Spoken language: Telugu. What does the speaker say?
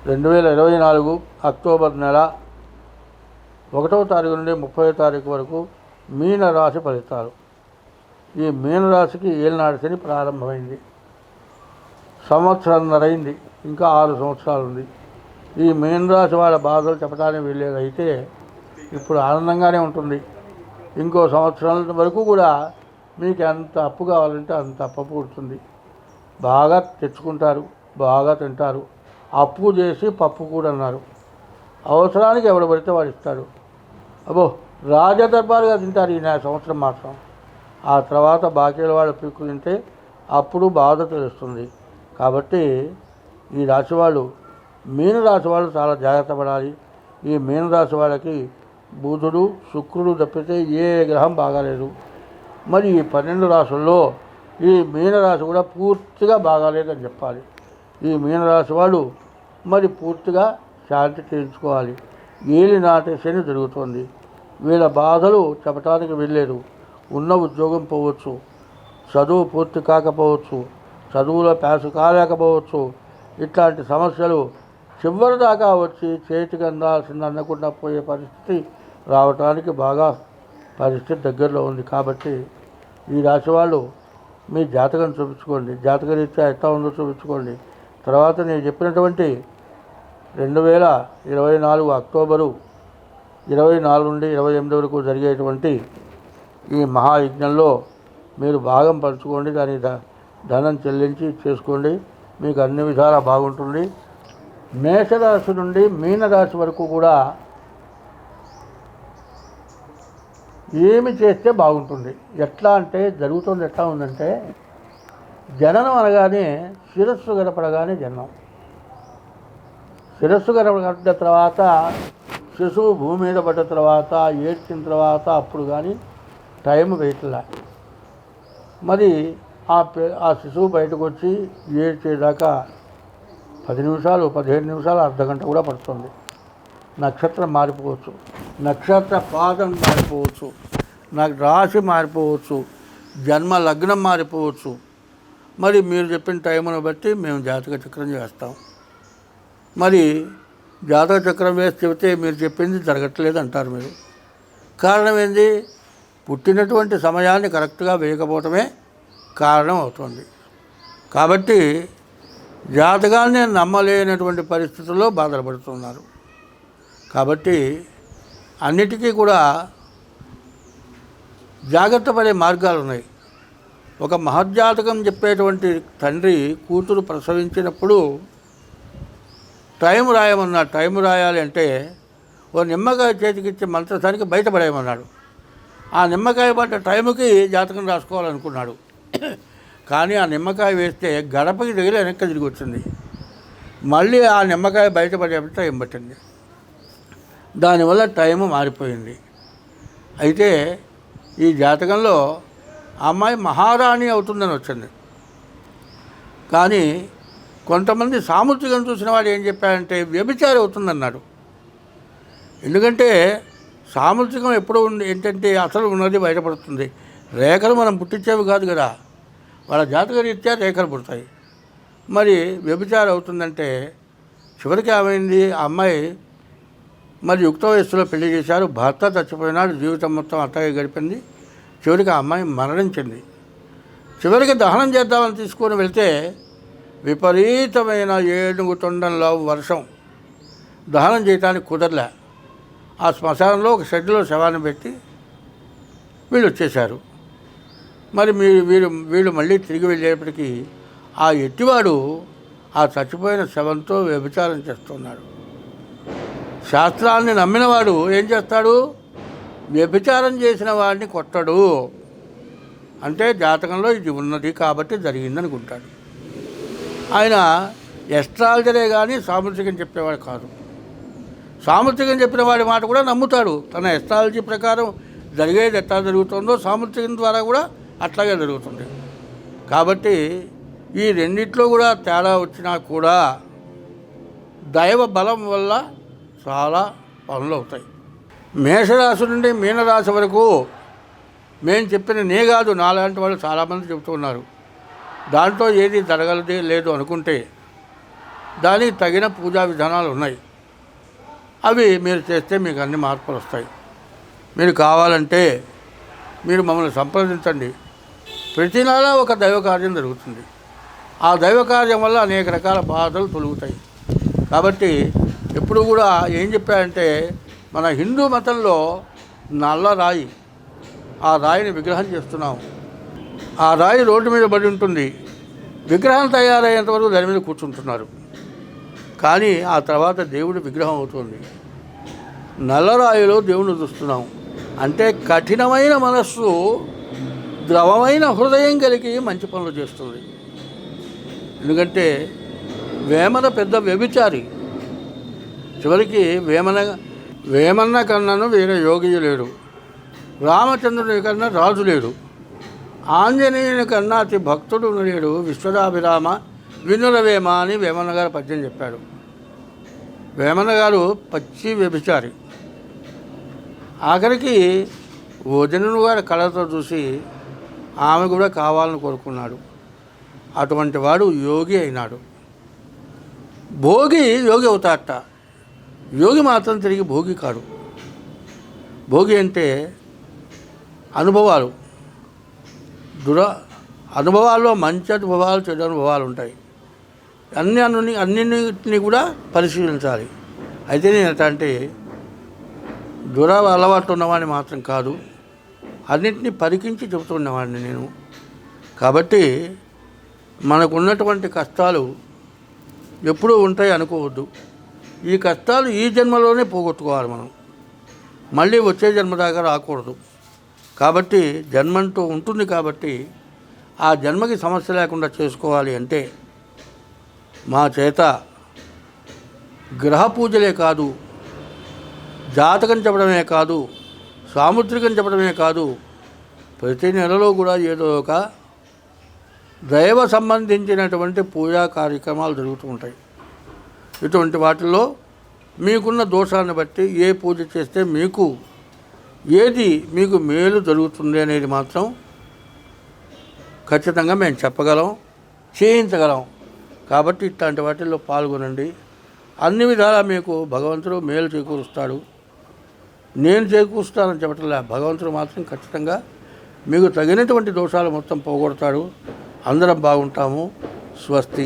2024 అక్టోబర్ నెల 1వ తారీఖు నుండి 30వ తారీఖు వరకు మీనరాశి ఫలితాలు. ఈ మీనరాశికి ఏలినాటి శని ప్రారంభమైంది. సంవత్సరంన్నరైంది, ఇంకా 6 సంవత్సరాలు ఉంది. ఈ మీనరాశి వాళ్ళ బాధలు చెప్పడానికి వీల్లేదు. అయితే ఇప్పుడు ఆనందంగానే ఉంటుంది. ఇంకో సంవత్సరం వరకు కూడా మీకు ఎంత అప్పు కావాలంటే అంత అప్పు పుడుతుంది. బాగా తెచ్చుకుంటారు, బాగా తింటారు. అప్పు చేసి పప్పు కూడా అన్నారు. అవసరానికి ఎవడు పడితే వాడు ఇస్తాడు. అబ్బో, రాజదర్బారుగా తింటారు ఈ సంవత్సరం మాత్రం. ఆ తర్వాత బాకీల వాళ్ళు పీక్కు తింటే అప్పుడు బాధ తెలుస్తుంది. కాబట్టి ఈ రాశి వాళ్ళు, మీనరాశి వాళ్ళు చాలా జాగ్రత్త పడాలి. ఈ మీనరాశి వాళ్ళకి బుధుడు, శుక్రుడు తప్పితే ఏ గ్రహం బాగాలేదు. మరి ఈ 12 రాశుల్లో ఈ మీనరాశి కూడా పూర్తిగా బాగాలేదని చెప్పాలి. ఈ మీనరాశి వాళ్ళు మరి పూర్తిగా శాంతి చేయించుకోవాలి. ఏలినాటి శని జరుగుతుంది. వీళ్ళ బాధలు చెప్పడానికి వెళ్ళలేదు. ఉన్న ఉద్యోగం పోవచ్చు, చదువు పూర్తి కాకపోవచ్చు, చదువులో పాస్ కాలేకపోవచ్చు. ఇట్లాంటి సమస్యలు చివరి దాకా వచ్చి చేతికి అందాల్సింది అందకుండా పోయే పరిస్థితి రావటానికి బాగా పరిస్థితి దగ్గరలో ఉంది. కాబట్టి ఈ రాశి వాళ్ళు మీ జాతకం చూపించుకోండి. జాతకరీత్యా ఎట్లా ఉందో చూపించుకోండి. తర్వాత నేను చెప్పినటువంటి 2024 అక్టోబరు 24 నుండి 28 వరకు జరిగేటువంటి ఈ మహాయజ్ఞంలో మీరు భాగం పంచుకోండి. దాని ధనం చెల్లించి చేసుకోండి. మీకు అన్ని విధాలా బాగుంటుంది. మేషరాశి నుండి మీనరాశి వరకు కూడా ఏమి చేస్తే బాగుంటుంది. ఎట్లా అంటే జరుగుతుంది. ఎట్లా ఉందంటే, జననం అనగానే శిరస్సు గడపడగానే జననం. శిరస్సు గడపడిన తర్వాత శిశువు భూమి మీద పడ్డ తర్వాత ఏడ్చిన తర్వాత అప్పుడు కానీ టైం వేయట్లా. మరి ఆ శిశువు బయటకు వచ్చి ఏడ్చేదాకా 10 నిమిషాలు, 15 నిమిషాలు, అర్ధగంట కూడా పడుతుంది. నక్షత్రం మారిపోవచ్చు, నక్షత్ర పాదం మారిపోవచ్చు, రాశి మారిపోవచ్చు, జన్మ లగ్నం మారిపోవచ్చు. మరి మీరు చెప్పిన టైంను బట్టి మేము జాతక చక్రం చేస్తాం. మరి జాతక చక్రం వేసి చెబితే మీరు చెప్పింది జరగట్లేదు అంటారు. మీరు కారణం ఏంది? పుట్టినటువంటి సమయాన్ని కరెక్ట్గా వేయకపోవటమే కారణం అవుతుంది. కాబట్టి జాతకాన్ని నమ్మలేనటువంటి పరిస్థితుల్లో బాధపడుతున్నారు. కాబట్టి అన్నిటికీ కూడా జాగ్రత్త పడే మార్గాలు ఉన్నాయి. ఒక మహజ్జాతకం చెప్పేటువంటి తండ్రి కూతురు ప్రసవించినప్పుడు టైం రాయమన్నాడు. టైం రాయాలి అంటే ఓ నిమ్మకాయ చేతికిచ్చి మంత్రసానికి బయటపడేయమన్నాడు. ఆ నిమ్మకాయ పడ్డ టైంకి జాతకం రాసుకోవాలనుకున్నాడు. కానీ ఆ నిమ్మకాయ వేస్తే గడపకి తగిలి వెనక్కి తిరిగి వచ్చింది. మళ్ళీ ఆ నిమ్మకాయ బయటపడే టైం పట్టింది. దానివల్ల టైము మారిపోయింది. అయితే ఈ జాతకంలో అమ్మాయి మహారాణి అవుతుందని వచ్చింది. కానీ కొంతమంది సాముద్రికం చూసిన వాడు ఏం చెప్పాడంటే వ్యభిచారి అవుతుందన్నాడు. ఎందుకంటే సాముద్రికం ఎప్పుడు ఏంటంటే అసలు ఉన్నది బయటపడుతుంది. రేఖలు మనం పుట్టించేవి కాదు కదా, వాళ్ళ జాతక రీత్యా రేఖలు పుడతాయి. మరి వ్యభిచారి అవుతుందంటే చివరికి ఏమైంది? ఆ అమ్మాయి మరి యుక్త వయస్సులో పెళ్లి చేశారు. భర్త చచ్చిపోయినాడు. జీవితం మొత్తం అట్టగే గడిపింది. చివరికి ఆ అమ్మాయి మరణించింది. చివరికి దహనం చేద్దామని తీసుకొని వెళ్తే విపరీతమైన 7 తొండంలో వర్షం. దహనం చేయడానికి కుదరలే. ఆ శ్మశానంలో ఒక షెడ్లో శవాన్ని పెట్టి వీళ్ళు వచ్చేశారు. మరి వీళ్ళు మళ్ళీ తిరిగి వెళ్ళేప్పటికీ ఆ ఎట్టివాడు ఆ చచ్చిపోయిన శవంతో వ్యభిచారం చేస్తున్నాడు. శాస్త్రాన్ని నమ్మినవాడు ఏం చేస్తాడు? వ్యభిచారం చేసిన వాడిని కొట్టడు. అంటే జాతకంలో ఇది ఉన్నది కాబట్టి జరిగిందనుకుంటాడు. ఆయన ఎస్ట్రాలజరే కానీ సాముద్రికం చెప్పేవాడు కాదు. సాముద్రికం చెప్పిన వాడి మాట కూడా నమ్ముతాడు. తన ఎస్ట్రాలజీ ప్రకారం జరిగేది ఎట్లా జరుగుతుందో సాముద్రికం ద్వారా కూడా అట్లాగే జరుగుతుంది. కాబట్టి ఈ రెండిట్లో కూడా తేడా వచ్చినా కూడా దైవ బలం వల్ల చాలా పనులు అవుతాయి. మేషరాశి నుండి మీనరాశి వరకు మేము చెప్పిన నే కాదు, నాలాంటి వాళ్ళు చాలామంది చెబుతున్నారు. దాంట్లో ఏది జరగలదే లేదు అనుకుంటే దానికి తగిన పూజా విధానాలు ఉన్నాయి. అవి మీరు చేస్తే మీకు అన్ని మార్పులు వస్తాయి. మీరు కావాలంటే మీరు మమ్మల్ని సంప్రదించండి. ప్రతి నెల ఒక దైవ కార్యం జరుగుతుంది. ఆ దైవ కార్యం వల్ల అనేక రకాల బాధలు తొలుగుతాయి. కాబట్టి ఎప్పుడు కూడా ఏం చెప్పారంటే, మన హిందూ మతంలో నల్ల రాయి, ఆ రాయిని విగ్రహం చేస్తున్నాం. ఆ రాయి రోడ్డు మీద పడి ఉంటుంది. విగ్రహం తయారయ్యేంత వరకు దాని మీద కూర్చుంటున్నారు. కానీ ఆ తర్వాత దేవుడి విగ్రహం అవుతుంది. నల్లరాయిలో దేవుడిని చూస్తున్నాం. అంటే కఠినమైన మనస్సు ద్రవమైన హృదయం కలిగి మంచి పనులు చేస్తుంది. ఎందుకంటే వేమన పెద్ద వ్యభిచారి. చివరికి వేమన్న కన్నాను వేరే యోగి లేడు, రామచంద్రుని కన్నా రాజు లేడు, ఆంజనేయుని కన్నా అతి భక్తుడు లేడు, విశ్వదాభిరామ వినురవేమ అని వేమన్న గారు పద్యం చెప్పాడు. వేమన్న గారు పచ్చి వ్యభిచారి. ఆఖరికి వదినుడు గారి కళతో చూసి ఆమె కూడా కావాలని కోరుకున్నాడు. అటువంటి వాడు యోగి అయినాడు. భోగి యోగి అవుతాడట, యోగి మాత్రం తిరిగి భోగి కాడు. భోగి అంటే అనుభవాలు, అనుభవాల్లో మంచి అనుభవాలు, చెడు అనుభవాలు ఉంటాయి. అన్నింటినీ కూడా పరిశీలించాలి. అయితే నేను అంటే అలవాటు ఉన్నవాడిని మాత్రం కాదు, అన్నింటినీ పరికించి చెబుతున్నవాడిని నేను. కాబట్టి మనకు ఉన్నటువంటి కష్టాలు ఎప్పుడూ ఉంటాయి అనుకోవద్దు. ఈ కష్టాలు ఈ జన్మలోనే పోగొట్టుకోవాలి మనం, మళ్ళీ వచ్చే జన్మ దాకా రాకూడదు. కాబట్టి జన్మంటూ ఉంటుంది. కాబట్టి ఆ జన్మకి సమస్య లేకుండా చేసుకోవాలి అంటే మా చేత గ్రహ పూజలే కాదు, జాతకం చెప్పడమే కాదు, సాముద్రికం చెప్పడమే కాదు, ప్రతి నెలలో కూడా ఏదో ఒక దైవ సంబంధించినటువంటి పూజా కార్యక్రమాలు జరుగుతూ ఉంటాయి. ఇటువంటి వాటిల్లో మీకున్న దోషాన్ని బట్టి ఏ పూజ చేస్తే మీకు మేలు జరుగుతుంది అనేది మాత్రం ఖచ్చితంగా మేము చెప్పగలం, చేయించగలం. కాబట్టి ఇట్లాంటి వాటిల్లో పాల్గొనండి. అన్ని విధాలా మీకు భగవంతుడు మేలు చేకూరుస్తాడు. నేను చేకూరుస్తానని చెప్పట్లే, భగవంతుడు మాత్రం ఖచ్చితంగా మీకు తగినటువంటి దోషాలు మొత్తం పోగొడతాడు. అందరం బాగుంటాము. స్వస్తి.